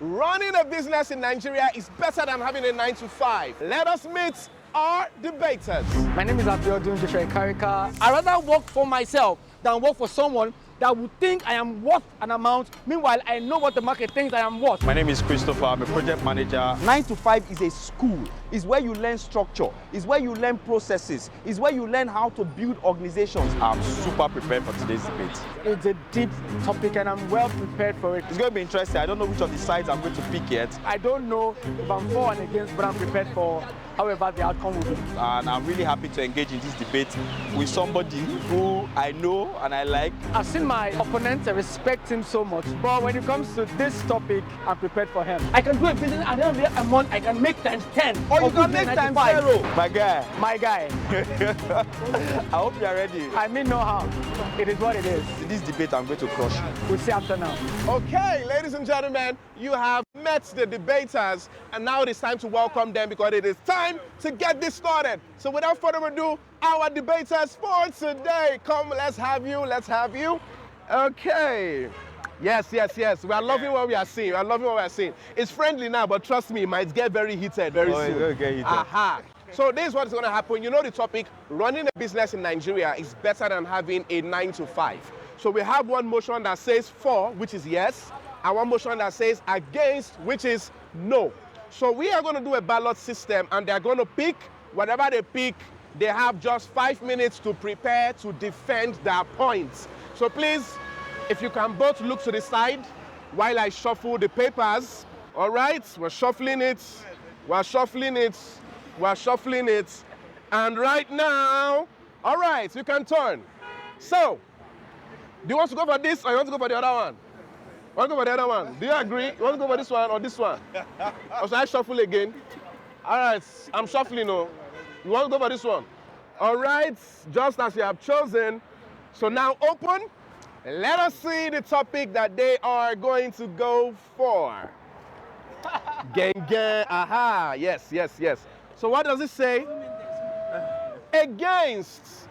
Running a business in Nigeria is better than having a 9-to-5. Let us meet our debaters. My name is Abiodun Joshua Karika. I rather work for myself than work for someone that would think I am worth an amount. Meanwhile, I know what the market thinks I am worth. My name is Christopher. I'm a project manager. 9-to-5 is a school. It's where you learn structure. It's where you learn processes. It's where you learn how to build organizations. I'm super prepared for today's debate. It's a deep topic and I'm well prepared for it. It's going to be interesting. I don't know which of the sides I'm going to pick yet. I don't know if I'm for and against, but I'm prepared for however the outcome will be. And I'm really happy to engage in this debate with somebody who I know and I like. I've seen my opponent, I respect him so much, but when it comes to this topic, I'm prepared for him. I can do a business and then a month I can make times 10. Or you can make times 0. My guy. My guy. I hope you are ready. I mean no harm. It is what it is. In this debate, I'm going to crush you. We'll see after now. Okay, ladies and gentlemen, you have met the debaters, and now it is time to welcome them because it is time to get this started. So without further ado, our debaters for today. Come, let's have you. Okay. Yes. We are loving what we are seeing. It's friendly now, but trust me, it might get very heated very soon. It's going to get heated. Aha. So this is what's going to happen. You know the topic, running a business in Nigeria is better than having a 9-to-5. So we have one motion that says for, which is yes, and one motion that says against, which is no. So we are going to do a ballot system, and they're going to pick whatever they pick. They have just 5 minutes to prepare to defend their points. So please, if you can both look to the side while I shuffle the papers. All right, we're shuffling it. And right now, all right, you can turn. So, do you want to go for this or you want to go for the other one? You want to go for the other one? Do you agree? You want to go for this one or this one? Or should I shuffle again? All right, I'm shuffling now. You want to go for this one? All right, just as you have chosen. So now open. Let us see the topic that they are going to go for. Gang. Aha. Yes. So what does it say? Against.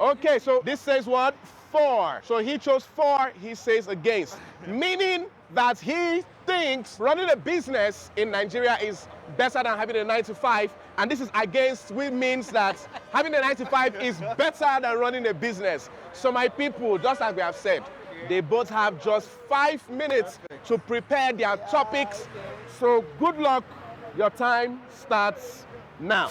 Okay, so this says what? For. So he chose for, he says against. Meaning that he thinks running a business in Nigeria is better than having a 9-to-5. And this is against, which means that having a 9-to-5 is better than running a business. So my people, just as we have said, they both have just 5 minutes to prepare their topics. So good luck. Your time starts now.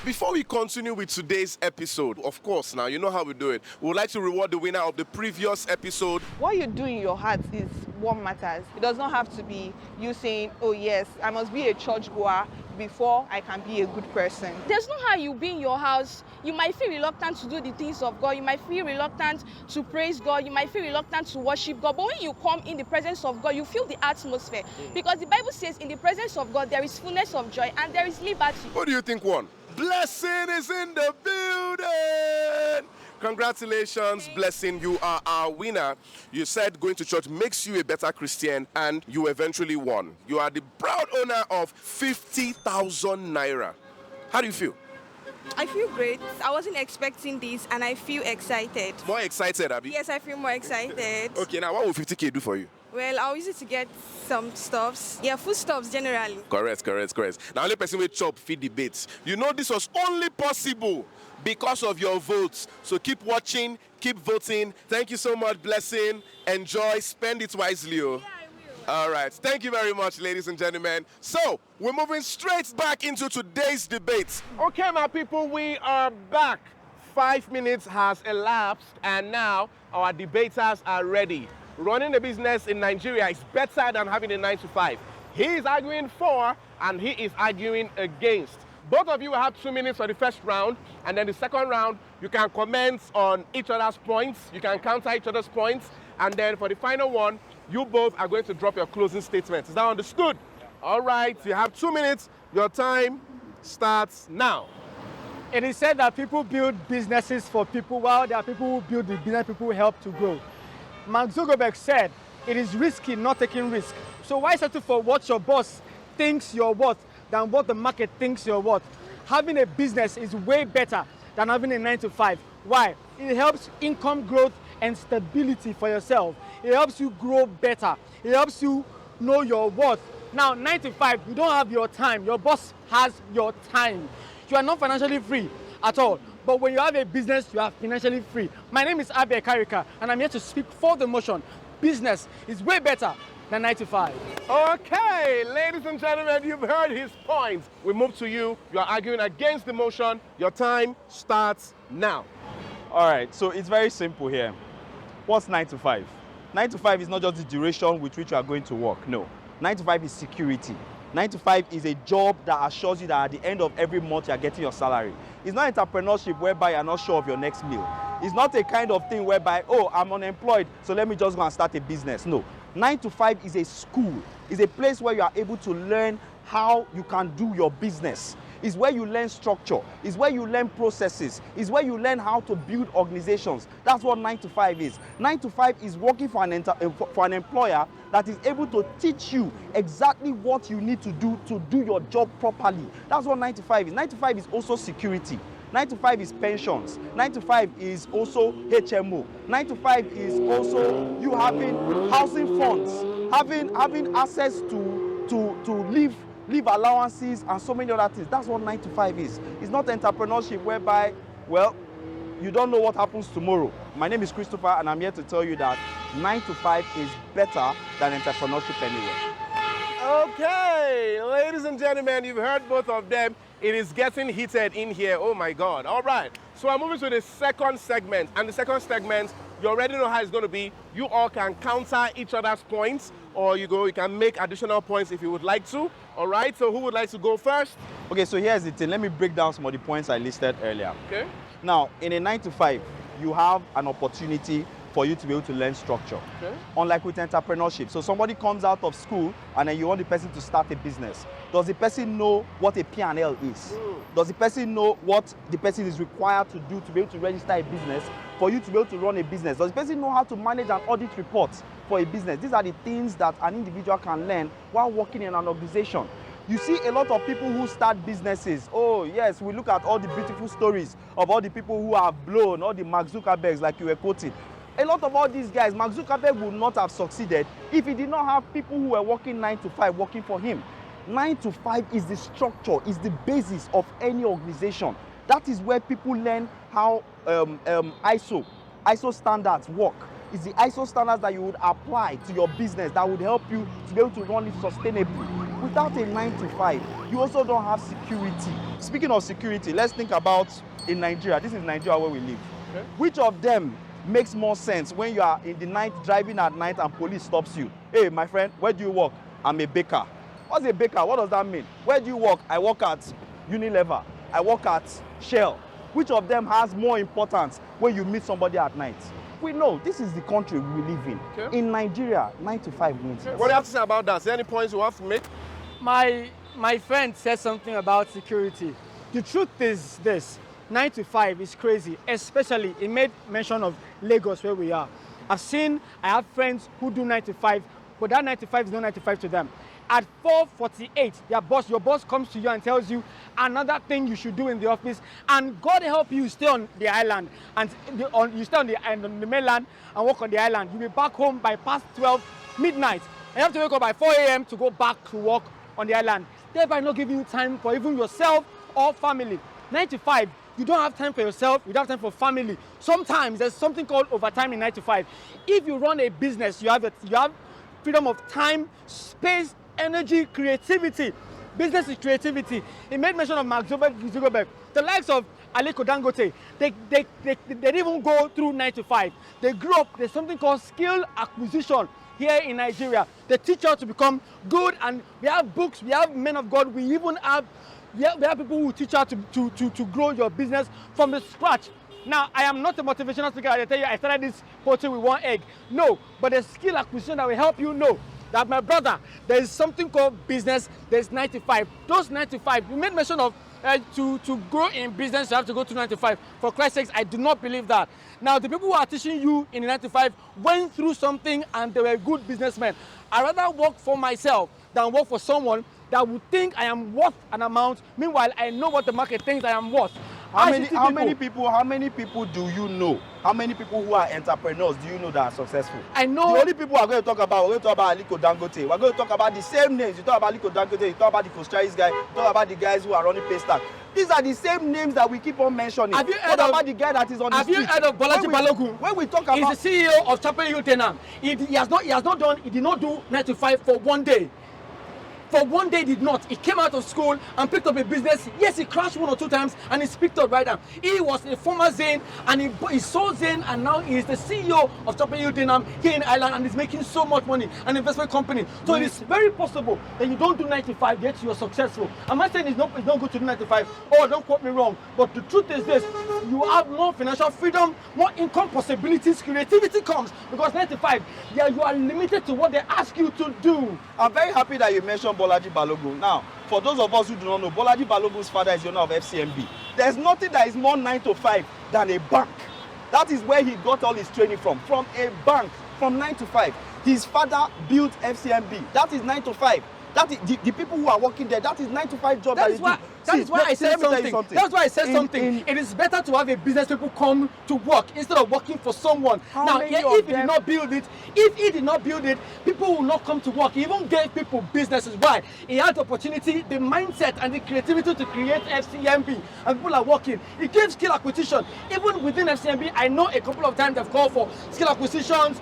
Before we continue with today's episode, of course, now you know how we do it. We would like to reward the winner of the previous episode. What you do in your heart is what matters. It does not have to be you saying, oh yes, I must be a churchgoer before I can be a good person. There's no how you be in your house. You might feel reluctant to do the things of God. You might feel reluctant to praise God. You might feel reluctant to worship God. But when you come in the presence of God, you feel the atmosphere. Because the Bible says in the presence of God, there is fullness of joy and there is liberty. What do you think won? Blessing is in the building. Congratulations, Blessing. You are our winner. You said going to church makes you a better Christian, and you eventually won. You are the proud owner of 50,000 naira. How do you feel? I feel great. I wasn't expecting this, and I feel excited. More excited, Abby? Yes, I feel more excited. Okay, now what will 50K do for you? Well, I'll use it to get some stuffs. Yeah, food stuffs generally. Correct. Now, only person with chop feed debates. You know this was only possible because of your votes. So keep watching, keep voting. Thank you so much, Blessing. Enjoy, spend it wisely. Oh. Yeah, I will. All right. Thank you very much, ladies and gentlemen. So, we're moving straight back into today's debate. Okay, my people, we are back. 5 minutes has elapsed, and now our debaters are ready. Running a business in Nigeria is better than having a 9-to-5. He is arguing for, and he is arguing against. Both of you will have 2 minutes for the first round, and then the second round, you can comment on each other's points, you can counter each other's points, and then for the final one, you both are going to drop your closing statements. Is that understood? All right, you have 2 minutes. Your time starts now. It is said that people build businesses for people, while there are people who build the business people help to grow. Mark Zuckerberg said, it is risky not taking risk. So why settle for what your boss thinks you're worth than what the market thinks you're worth? Having a business is way better than having a 9-to-5. Why? It helps income growth, and stability for yourself. It helps you grow better. It helps you know your worth. Now, 9 to 5, you don't have your time. Your boss has your time. You are not financially free at all. But when you have a business, you are financially free. My name is Abe Karika, and I'm here to speak for the motion. Business is way better than 9 to 5. Okay, ladies and gentlemen, you've heard his points. We move to you. You're arguing against the motion. Your time starts now. All right, so it's very simple here. What's 9 to 5? 9 to 5 is not just the duration with which you are going to work. No. 9 to 5 is security. 9 to 5 is a job that assures you that at the end of every month you are getting your salary. It's not entrepreneurship whereby you're not sure of your next meal. It's not a kind of thing whereby, oh, I'm unemployed, so let me just go and start a business. No. 9 to 5 is a school. It's a place where you are able to learn how you can do your business. It's where you learn structure. It's where you learn processes. It's where you learn how to build organizations. That's what 9 to 5 is. 9 to 5 is working for an employer that is able to teach you exactly what you need to do your job properly. That's what 9 to 5 is. 9 to 5 is also security. 9 to 5 is pensions. 9 to 5 is also HMO. 9 to 5 is also you having housing funds, having access to live allowances and so many other things. That's what 9 to 5 is. It's not entrepreneurship whereby, well, you don't know what happens tomorrow. My name is Christopher, and I'm here to tell you that 9 to 5 is better than entrepreneurship anywhere. Okay, ladies and gentlemen, you've heard both of them. It is getting heated in here. Oh my God. All right. So I'm moving to the second segment. And the second segment, you already know how it's going to be. You all can counter each other's points, or you can make additional points if you would like to. All right. So who would like to go first? Okay, so here's the thing. Let me break down some of the points I listed earlier. Okay. Now, in a 9 to 5, you have an opportunity for you to be able to learn structure. Okay. Unlike with entrepreneurship. So somebody comes out of school and then you want the person to start a business. Does the person know what a P&L is? Does the person know what the person is required to do to be able to register a business, for you to be able to run a business? Does the person know how to manage an audit report for a business? These are the things that an individual can learn while working in an organization. You see a lot of people who start businesses. Oh yes, we look at all the beautiful stories of all the people who have blown, all the Mark Zuckerbergs like you were quoting. A lot of all these guys, Mark Zuckerberg would not have succeeded if he did not have people who were working 9 to 5 working for him. 9 to 5 is the structure, is the basis of any organization. That is where people learn how ISO standards work. It's the ISO standards that you would apply to your business that would help you to be able to run it sustainably. Without a 9 to 5, you also don't have security. Speaking of security, let's think about in Nigeria. This is Nigeria where we live. Okay. Which of them makes more sense when you are in the night, driving at night, and police stops you? Hey, my friend, where do you work? I'm a baker. What's a baker? What does that mean? Where do you work? I work at Unilever. I work at Shell. Which of them has more importance when you meet somebody at night? We know this is the country we live in. Okay. In Nigeria, 9 to 5 wins. Okay. What do you have to say about that? Is there any points you have to make? My friend said something about security. The truth is this: 9 to 5 is crazy, especially he made mention of Lagos where we are. I have friends who do 9 to 5, but that 9 to 5 is not 9 to 5 to them. At 4:48, your boss comes to you and tells you another thing you should do in the office, and God help you stay on the island, and you stay on the mainland and work on the island. You'll be back home by past 12 midnight, and you have to wake up by 4 a.m. to go back to work on the island, thereby not giving you time for even yourself or family. 9 to 5, you don't have time for yourself, you don't have time for family. Sometimes there's something called overtime in 9 to 5. If you run a business, you have freedom of time, space, energy, creativity. Business is creativity. He made mention of Mark Zuckerberg. The likes of Aliko Dangote, they didn't even go through 9 to 5. They grew up. There's something called skill acquisition here in Nigeria. They teach you to become good, and we have books, we have men of God, we even have people who teach you to grow your business from the scratch. Now, I am not a motivational speaker. I tell you, I started this poultry with 1 egg. No, but the skill acquisition that will help you know that, my brother, there is something called business. There's 9 to 5. Those 9 to 5, you made mention of to grow in business, you have to go to 9 to 5. For Christ's sakes, I do not believe that. Now, the people who are teaching you in 9 to 5 went through something and they were good businessmen. I rather work for myself than work for someone that would think I am worth an amount. Meanwhile, I know what the market thinks I am worth. How many people do you know? How many people who are entrepreneurs do you know that are successful? I know. The only people we're going to talk about, Aliko Dangote. We're going to talk about the same names. You talk about Aliko Dangote, you talk about the Costraris guy, you talk about the guys who are running Paystack. These are the same names that we keep on mentioning. Have you heard about the guy that is on the street? Have you heard of Bolaji Balogun? When we talk about... He's the CEO of Chapel Hill Tenam. He did not do 9 to 5 for one day. For one day, he did not. He came out of school and picked up a business. Yes, he crashed 1 or 2 times and he's picked up right now. He was a former Zain and he sold Zain and now he is the CEO of Chapel Hill Tenam here in Ireland and is making so much money, an investment company. So it is very possible that you don't do 9 to 5 yet you're successful. I'm not saying it's not good to do 9 to 5. Oh, don't quote me wrong. But the truth is this, you have more financial freedom, more income possibilities, creativity comes because 9 to 5, yeah, you are limited to what they ask you to do. I'm very happy that you mentioned Bolaji Balogun. Now, for those of us who do not know, Bolaji Balogun's father is the owner of FCMB. There's nothing that is more 9 to 5 than a bank. That is where he got all his training from a bank, from 9 to 5. His father built FCMB. That is 9 to 5. That is the people who are working there. That is 9 to 5 job. That is why I said something. That's why I said something. It is better to have a business people come to work instead of working for someone. Now, if he did not build it, people will not come to work. He even gave people businesses. Why? He had the opportunity, the mindset, and the creativity to create FCMB, and people are working. He gave skill acquisition. Even within FCMB, I know a couple of times they've called for skill acquisitions,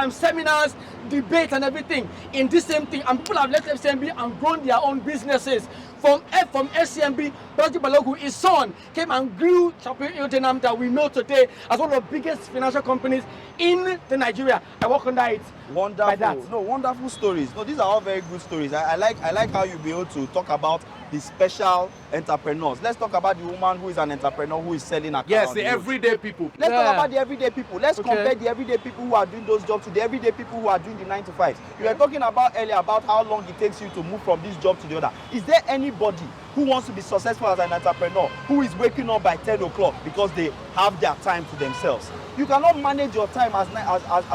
seminars, debate, and everything in this same thing. And people have left FCMB and grown their own businesses. From FCMB, Bolaji Balogun, his son, came and grew Chapel Hill Tenam that we know today as one of the biggest financial companies in Nigeria. I work under it. Wonderful. No, wonderful stories. No, these are all very good stories. I like how you'll be able to talk about the special entrepreneurs. Let's talk about the woman who is an entrepreneur who is selling a car. Yes, the everyday people. Let's talk about the everyday people. Let's compare the everyday people who are doing those jobs to the everyday people who are doing the 9 to 5. You were talking about earlier about how long it takes you to move from this job to the other. Is there anybody who wants to be successful as an entrepreneur who is waking up by 10 o'clock because they have their time to themselves? You cannot manage your time as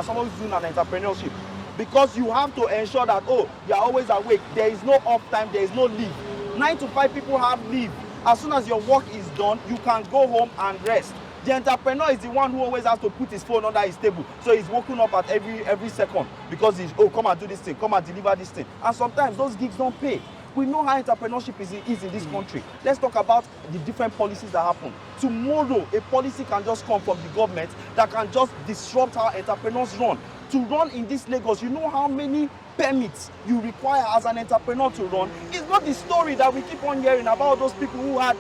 someone who's doing an entrepreneurship, because you have to ensure that, oh, you are always awake. There is no off time, there is no leave. 9 to 5 people have leave. As soon as your work is done, you can go home and rest. The entrepreneur is the one who always has to put his phone under his table. So he's waking up at every second because he's, oh, come and do this thing, come and deliver this thing. And sometimes those gigs don't pay. We know how entrepreneurship is in this country. Let's talk about the different policies that happen. Tomorrow, a policy can just come from the government that can just disrupt how entrepreneurs run. To run in this Lagos, you know how many permits you require as an entrepreneur to run? It's not the story that we keep on hearing about those people who had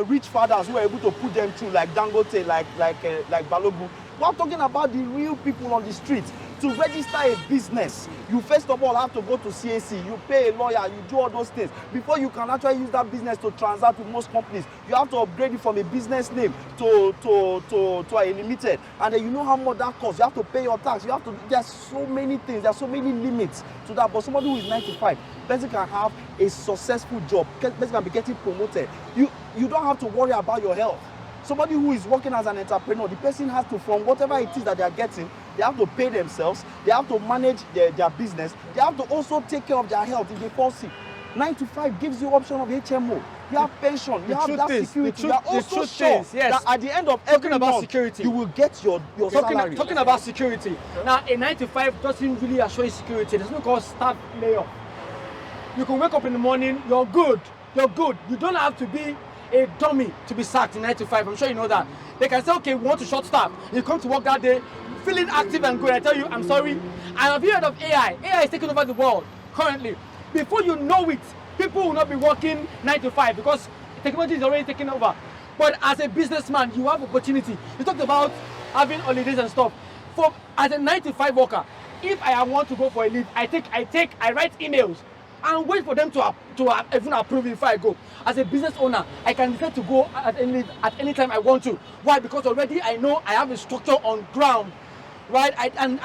rich fathers who were able to put them through, like Dangote, like Balogun. We're talking about the real people on the streets. To register a business, you first of all have to go to CAC, you pay a lawyer, you do all those things. Before you can actually use that business to transact with most companies, you have to upgrade it from a business name to a limited. And then you know how much that costs. You have to pay your tax. You have to, there's so many things, there's so many limits to that. But somebody who is 9 to 5, person can have a successful job, person can be getting promoted. You don't have to worry about your health. Somebody who is working as an entrepreneur, the person has to, from whatever it is that they are getting, they have to pay themselves, they have to manage their business, they have to also take care of their health if they fall sick. 9 to 5 gives you option of HMO, you have pension, you have that security. You are also sure that at the end of every month, you will get your salary. Talking about security, now a 9 to 5 doesn't really assure you security. There's no called staff layoff. You can wake up in the morning, you're good. You don't have to be a dummy to be sacked in 9 to 5. I'm sure you know that. They can say, okay, we want to short staff. You come to work that day, feeling active and good. I tell you, I'm sorry. And have you heard of AI? AI is taking over the world currently. Before you know it, people will not be working 9 to 5 because technology is already taking over. But as a businessman, you have opportunity. You talked about having holidays and stuff. As a 9 to 5 worker, if I want to go for a leave, I write emails and wait for them to even approve it before I go. As a business owner, I can decide to go at any time I want to. Why? Because already I know I have a structure on ground. right? And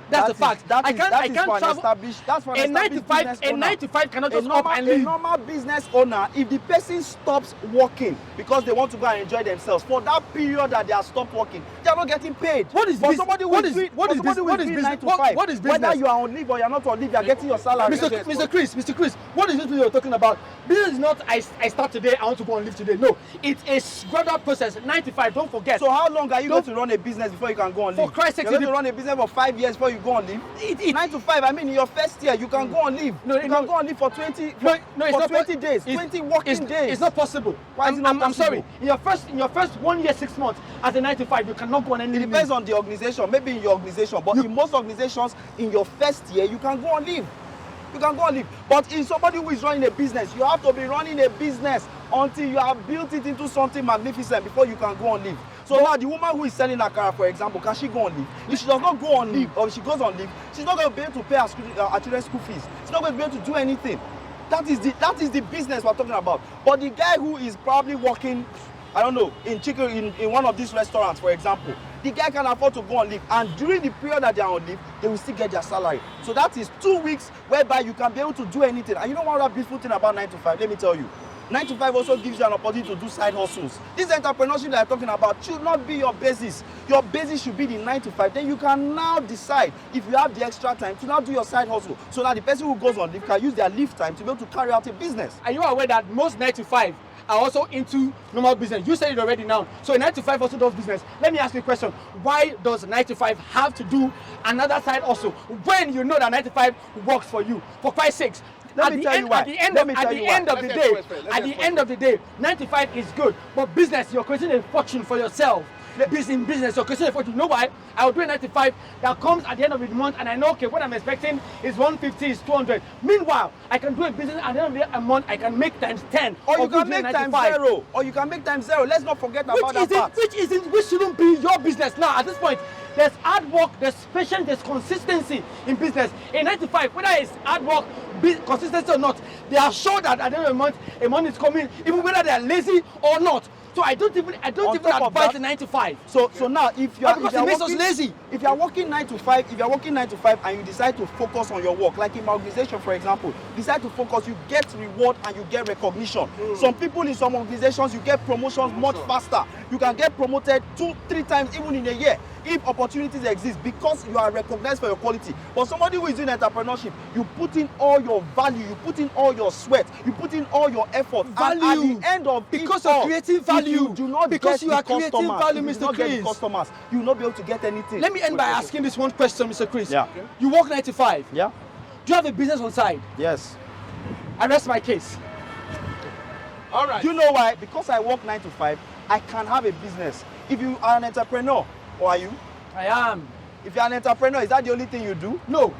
that's the fact. I can't travel. That's for an established A 9 to 5 cannot just up and leave. A normal business owner, if the person stops working because they want to go and enjoy themselves, for that period that they are stopped working, they are not getting paid. What is business? What is business? Whether you are on leave or you are not on leave, you are getting your salary. Mr. Chris, what is this you're talking about? Business is not I start today, I want to go on leave today. No, it's a gradual process. 9 to 5, don't forget. So how long are you going to run a business before you can go on leave? For Christ's sake, you're going to run a business for 5 years before you go on leave. 9 to 5, I mean in your first year you can go on leave. You can go on leave for 20 days, 20 working days. It's not possible. Why is it not possible? I'm sorry. In your first 1 year, 6 months as a 9 to 5, you cannot go on any leave. It depends on the organization, maybe in your organization, but in most organizations, in your first year, you can go on leave. You can go on leave. But in somebody who is running a business, you have to be running a business until you have built it into something magnificent before you can go on leave. So now the woman who is selling akara, for example, can she go on leave? If she does not go on leave, or if she goes on leave, she's not going to be able to pay her children's school fees. She's not going to be able to do anything. That is the business we're talking about. But the guy who is probably working, I don't know, in one of these restaurants, for example, the guy can afford to go on leave, and during the period that they are on leave, they will still get their salary. So that is 2 weeks whereby you can be able to do anything. And you know what that beautiful thing about 9 to 5? Let me tell you. 9 to 5 also gives you an opportunity to do side hustles. This entrepreneurship that I'm talking about should not be your basis. Your basis should be the 9 to 5. Then you can now decide, if you have the extra time, to now do your side hustle. So that the person who goes on leave can use their leave time to be able to carry out a business. Are you aware that most 9 to 5 are also into normal business? You said it already now. So 9 to 5 also does business. Let me ask you a question. Why does 9 to 5 have to do another side also when you know that 9 to 5 works for you? For Christ's sakes. At the end of the day, 9 to 5 is good. But business, you're creating a fortune for yourself. In business, you're creating a fortune. You know why? I will do a 9 to 5 that comes at the end of the month, and I know, okay, what I'm expecting is 150, is 200. Meanwhile, I can do a business at the end of the month, I can make times 10. Or you can make times 0. Or you can make times 0. Let's not forget about that part. Which shouldn't be your business now. At this point, there's hard work, there's patience, there's consistency in business. In 9 to 5, whether it's hard work, consistency or not, they are sure that at the end of the month, a money is coming, even whether they are lazy or not. So I don't even advise the 9 to 5. So now if you are lazy. If you are working 9 to 5, and you decide to focus on your work, like in my organization, for example, decide to focus, you get reward and you get recognition. Some people in some organizations, you get promotions much faster. You can get promoted 2-3 times even in a year if opportunities exist, because you are recognized for your quality. But somebody who is doing entrepreneurship, you put in all your value, you put in all your sweat, you put in all your effort. Value. And at the end of because you're creating value. You do not because you are creating value, Mr. Chris. Customers, you will not be able to get anything. Let me end by asking this one question, Mr. Chris. Yeah. Okay. You work 9 to 5. Yeah. Do you have a business on side? Yes. I rest my case. All right. Do you know why? Because I work 9 to 5, I can have a business. If you are an entrepreneur, or are you? I am. If you are an entrepreneur, is that the only thing you do? No.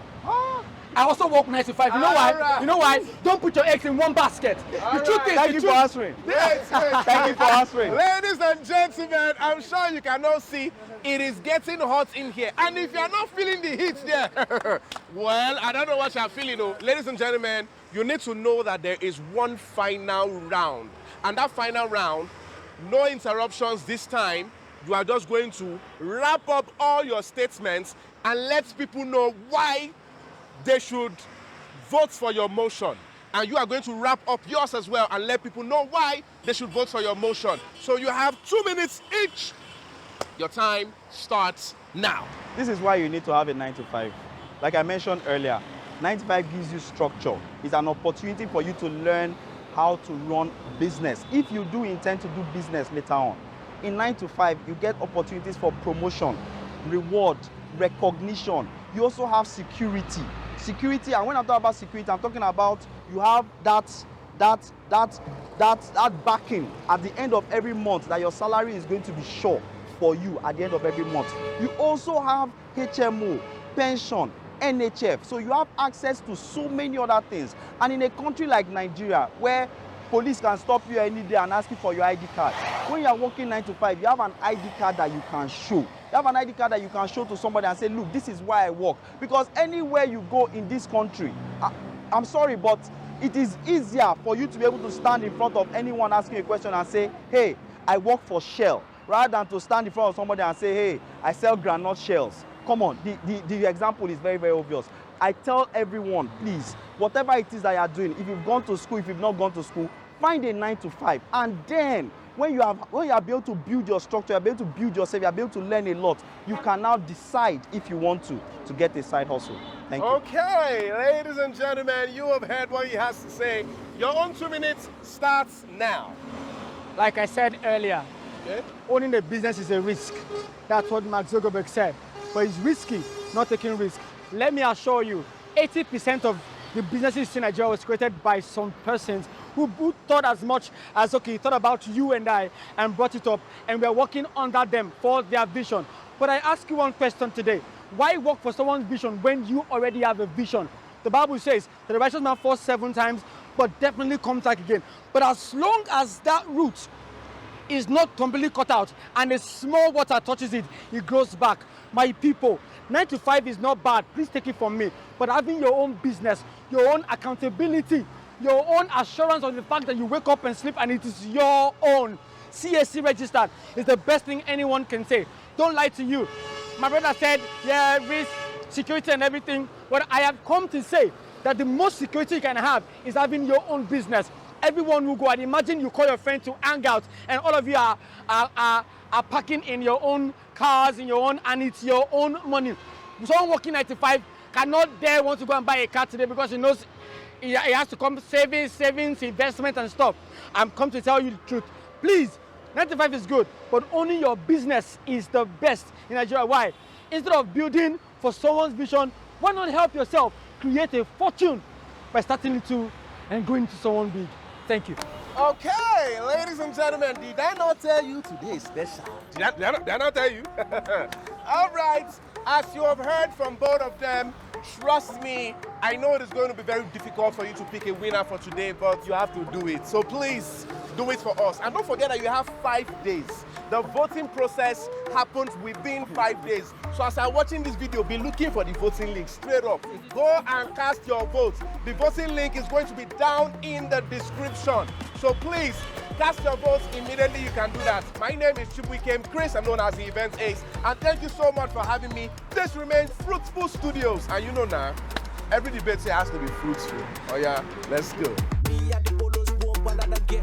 I also work 9 to 5. You know why? Right. You know why? Don't put your eggs in one basket. The truth is, Thank you for answering. Thank you for answering. Ladies and gentlemen, I'm sure you can all see it is getting hot in here. And if you're not feeling the heat there, well, I don't know what you're feeling though. Ladies and gentlemen, you need to know that there is one final round. And that final round, no interruptions this time. You are just going to wrap up all your statements and let people know why they should vote for your motion. And you are going to wrap up yours as well and let people know why they should vote for your motion. So you have 2 minutes each. Your time starts now. This is why you need to have a 9 to 5. Like I mentioned earlier, 9 to 5 gives you structure. It's an opportunity for you to learn how to run business. If you do intend to do business later on, in 9 to 5, you get opportunities for promotion, reward, recognition. You also have security. Security, and when I'm talking about security, I'm talking about you have that backing at the end of every month that your salary is going to be sure for you at the end of every month. You also have HMO, pension, NHF. So you have access to so many other things. And in a country like Nigeria, where police can stop you any day and ask you for your ID card, when you are working 9 to 5, you have an ID card that you can show. You have an ID card that you can show to somebody and say, look, this is why I work. Because anywhere you go in this country, I'm sorry, but it is easier for you to be able to stand in front of anyone asking a question and say, hey, I work for Shell, rather than to stand in front of somebody and say, hey, I sell groundnut shells. Come on, the example is very, very obvious. I tell everyone, please, whatever it is that you are doing, if you've gone to school, if you've not gone to school, find a 9 to 5. And then, when you are able to build your structure, you're able to build yourself, you're able to learn a lot, you can now decide if you want to get a side hustle. Thank you. Okay, ladies and gentlemen, you have heard what he has to say. Your own 2 minutes starts now. Like I said earlier, Okay? owning a business is a risk. That's what Mark Zuckerberg said. But it's risky, not taking risk. Let me assure you, 80% of the businesses in Nigeria was created by some persons who thought as much as, okay, he thought about you and I and brought it up, and we're working under them for their vision. But I ask you one question today. Why work for someone's vision when you already have a vision? The Bible says that the righteous man falls 7 times, but definitely comes back again. But as long as that root is not completely cut out and a small water touches it, it grows back. My people, 9 to 5 is not bad. Please take it from me. But having your own business, your own accountability, your own assurance of the fact that you wake up and sleep and it is your own, CAC registered, is the best thing anyone can say. Don't lie to you. My brother said, yeah, risk, security and everything. But I have come to say that the most security you can have is having your own business. Everyone will go, and imagine you call your friend to hang out and all of you are parking in your own cars, in your own, and it's your own money. Someone working 9 to 5 cannot dare want to go and buy a car today because he knows he has to come savings, investment and stuff. I'm come to tell you the truth. Please, 9 to 5 is good, but owning your business is the best in Nigeria. Why? Instead of building for someone's vision, why not help yourself create a fortune by starting little and going to someone big? Thank you. Okay, ladies and gentlemen, did I not tell you today is special? Did I not tell you? All right, as you have heard from both of them, trust me, I know it is going to be very difficult for you to pick a winner for today, but you have to do it. So please, do it for us. And don't forget that you have 5 days. The voting process happens within 5 days. So as I'm watching this video, be looking for the voting link straight up. Go and cast your votes. The voting link is going to be down in the description. So please, cast your votes immediately. You can do that. My name is Chibuikem Chris. I'm known as the Event Ace. And thank you so much for having me. This remains Fruitful Studios. And you know now, every debate here has to be fruitful. Oh yeah, let's go. Me and the polos won't bother again.